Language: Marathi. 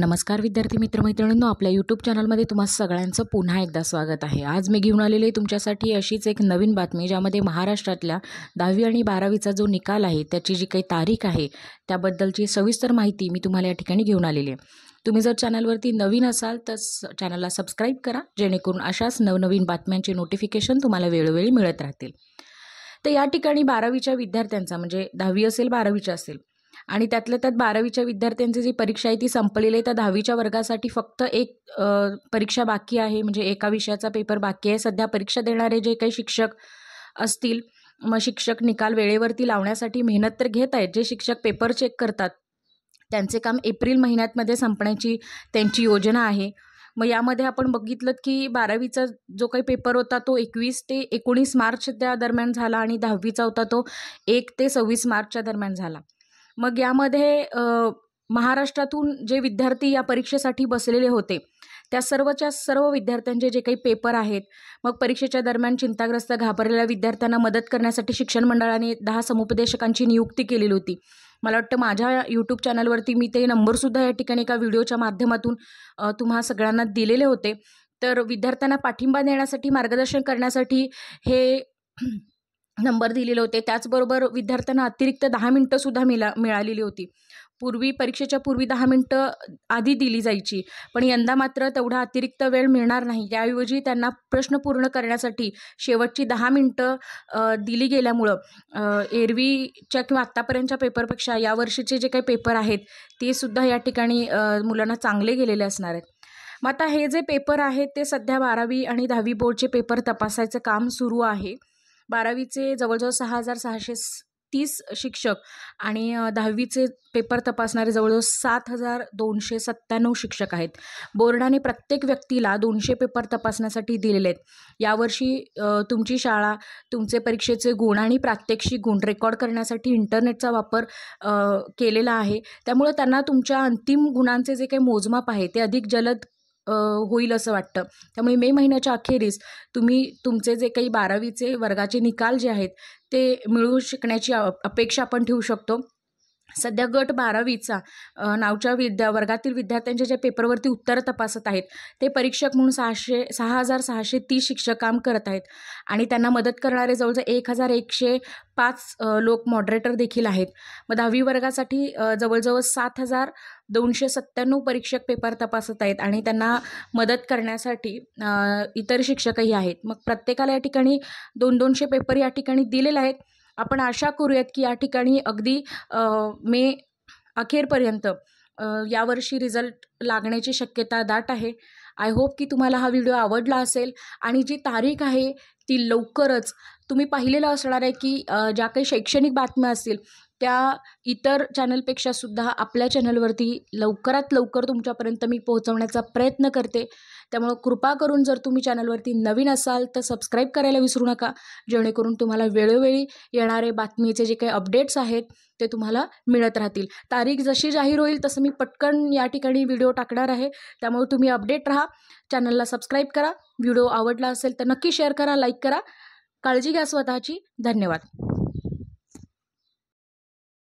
नमस्कार विद्यार्थी मित्रमैत्रिणींनो, आपल्या यूट्यूब चॅनलमध्ये तुम्हा सगळ्यांचं पुन्हा एकदा स्वागत आहे। आज मी घेऊन आलेले तुमच्यासाठी अशीच एक नवीन बातमी, ज्यामध्ये महाराष्ट्रातल्या 10वी आणि 12वीचा जो निकाल आहे त्याची जी काही तारीख आहे त्याबद्दलची सविस्तर माहिती मी तुम्हाला या ठिकाणी घेऊन आलेली आहे। तुम्ही जर चॅनलवरती नवीन असाल तर चॅनलला सबस्क्राईब करा, जेणेकरून अशाच नवनवीन बातम्यांचे नोटिफिकेशन तुम्हाला वेळोवेळी मिळत राहतील। तर या ठिकाणी 12वीच्या विद्यार्थ्यांचा, म्हणजे 10वी असेल 12वीच्या असेल, आणि त्यातल्या त्यात 12वीच्या विद्यार्थ्यांची जी परीक्षा आहे ती संपलेली आहे। तर 10वीच्या वर्गासाठी फक्त एक परीक्षा बाकी आहे, म्हणजे एका विषयाचा पेपर बाकी आहे। सध्या परीक्षा देणारे जे काही शिक्षक असतील, मग शिक्षक निकाल वेळेवरती लावण्यासाठी मेहनत तर घेत आहेत। जे शिक्षक पेपर चेक करतात त्यांचे काम एप्रिल महिन्यामध्ये संपण्याची त्यांची योजना आहे। मग यामध्ये आपण बघितलं की 12वीचा जो काही पेपर होता तो 21 ते 19 मार्च त्या दरम्यान झाला, आणि 10वीचा होता तो 1 ते 26 मार्चच्या दरम्यान झाला। मग यामध्ये महाराष्ट्रातून जे विद्यार्थी या परीक्षेसाठी बसलेले होते त्या सर्वच्या सर्व विद्यार्थ्यांचे जे काही पेपर आहेत, मग परीक्षेच्या दरम्यान चिंताग्रस्त घाबरलेल्या विद्यार्थ्यांना मदत करण्यासाठी शिक्षण मंडळाने 10 समुपदेशकांची नियुक्ती केलेली होती। मला वाटतं माझ्या यूट्यूब चॅनलवरती मी ते नंबरसुद्धा या ठिकाणी एका व्हिडिओच्या माध्यमातून तुम्हा सगळ्यांना दिलेले होते। तर विद्यार्थ्यांना पाठिंबा देण्यासाठी, मार्गदर्शन करण्यासाठी हे नंबर दिलेले होते। त्याचबरोबर विद्यार्थ्यांना अतिरिक्त 10 मिनिटंसुद्धा मिळालेली होती। परीक्षेच्या पूर्वी 10 मिनिटं आधी दिली जायची, पण यंदा मात्र तेवढा अतिरिक्त वेळ मिळणार नाही। त्याऐवजी त्यांना प्रश्न पूर्ण करण्यासाठी शेवटची 10 मिनिटं दिली गेल्यामुळं एरवीच्या किंवा आत्तापर्यंतच्या पेपरपेक्षा यावर्षीचे जे काही पेपर आहेत ते सुद्धा या ठिकाणी मुलांना चांगले गेलेले असणार आहेत। मग आता हे जे पेपर आहेत ते सध्या 12वी आणि 10वी बोर्डचे पेपर तपासायचं काम सुरू आहे। 12वीचे जवळजवळ 6,630 शिक्षक आणि 10वीचे पेपर तपासणारे जवळजवळ 7,297 शिक्षक आहेत। बोर्डाने प्रत्येक व्यक्तीला 200 पेपर तपासण्यासाठी दिलेले आहेत। यावर्षी तुमची शाळा तुमचे परीक्षेचे गुण आणि प्रात्यक्षिक गुण रेकॉर्ड करण्यासाठी इंटरनेटचा वापर केलेला आहे। त्यामुळे त्यांना तुमच्या अंतिम गुणांचे जे काही मोजमाप आहे ते अधिक जलद होईल असं वाटतं। त्यामुळे मे महिन्याच्या अखेरीस तुम्ही तुमचे जे काही 12वीचे वर्गाचे निकाल जे आहेत ते मिळवू शकण्याची अपेक्षा आपण ठेवू शकतो। सध्या गट 12वीचा नावच्या वर्गातील विद्यार्थ्यांच्या ज्या पेपरवरती उत्तरं तपासत आहेत ते परीक्षक म्हणून 6,630 शिक्षक काम करत आहेत, आणि त्यांना मदत करणारे जवळजवळ 1,105 लोक मॉडरेटर देखील आहेत। मग 10वी वर्गासाठी जवळजवळ 7,297 परीक्षक पेपर तपासत आहेत, आणि त्यांना मदत करण्यासाठी इतर शिक्षकही आहेत। मग प्रत्येकाला या ठिकाणी 200 पेपर या ठिकाणी दिलेले आहेत। आपण आशा करूयात की या ठिकाणी अगदी मे अखेरपर्यंत यावर्षी रिझल्ट लागण्याची शक्यता दाट आहे। आय होप की तुम्हाला हा व्हिडिओ आवडला असेल, आणि जी तारीख आहे ती लवकरच तुम्ही पाहिलेलं असणार आहे की ज्या काही शैक्षणिक बातम्या असतील त्या इतर चॅनलपेक्षा सुद्धा आपल्या चॅनलवरती लवकरात लवकर तुमच्यापर्यंत मी पोहोचवण्याचा प्रयत्न करते। त्यामुळे कृपा करून जर तुम्ही चॅनलवरती नवीन असाल तर सबस्क्राईब करायला विसरू नका, जेणेकरून तुम्हाला वेळोवेळी येणारे बातमीचे जे काही अपडेट्स आहेत ते तुम्हाला मिळत राहतील। तारीख जशी जाहीर होईल तसं मी पटकन या ठिकाणी व्हिडिओ टाकणार आहे। त्यामुळे तुम्ही अपडेट राहा, चॅनलला सबस्क्राईब करा, व्हिडिओ आवडला असेल तर नक्की शेअर करा, लाईक करा। काळजी घ्या स्वतःची। धन्यवाद।